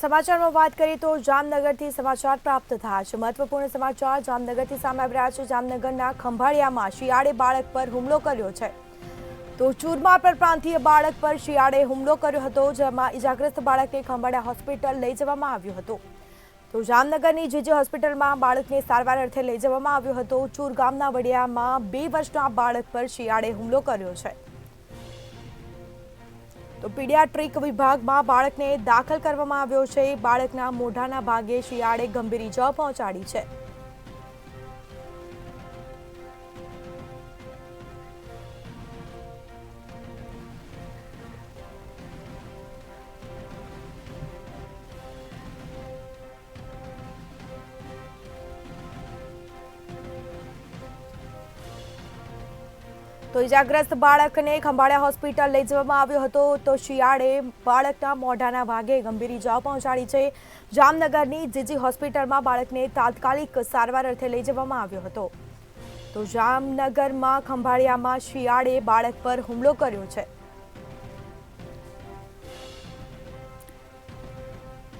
સમાચારમાં વાત કરીએ તો જામનગરથી સમાચાર પ્રાપ્ત થયા છે। મહત્વપૂર્ણ સમાચાર જામનગરથી સામે આવી રહ્યા છે। જામનગરના ખંભાળિયામાં શિયાળે બાળક પર હુમલો કર્યો છે। તો ચૂરમા પરપ્રાંતીય બાળક પર શિયાળે હુમલો કર્યો હતો, જેમાં ઇજાગ્રસ્ત બાળકને ખંભાળિયા હોસ્પિટલ લઈ જવામાં આવ્યો હતો। તો જામનગરની જીજી હોસ્પિટલમાં બાળકને સારવાર અર્થે લઈ જવામાં આવ્યો હતો। ચૂર ગામના વડિયામાં 2 વર્ષના બાળક પર શિયાળે હુમલો કર્યો છે। તો પીડિયાટ્રિક વિભાગમાં બાળકને દાખલ કરવામાં આવ્યો છે। બાળકના મોઢાના ભાગે શિયાળે ગંભીર ઈજાઓ પહોંચાડી છે। તો ઇજાગ્રસ્ત બાળકને ખંભાળિયા હોસ્પિટલ લઈ જવામાં આવ્યો હતો। તો શિયાળે બાળકના મોઢાના ભાગે ગંભીર ઈજાઓ પહોંચાડી છે। જામનગરની જીજી હોસ્પિટલમાં બાળકને તાત્કાલિક સારવાર અર્થે લઈ જવામાં આવ્યો હતો। તો જામનગરમાં ખંભાળિયામાં શિયાળે બાળક પર હુમલો કર્યો છે।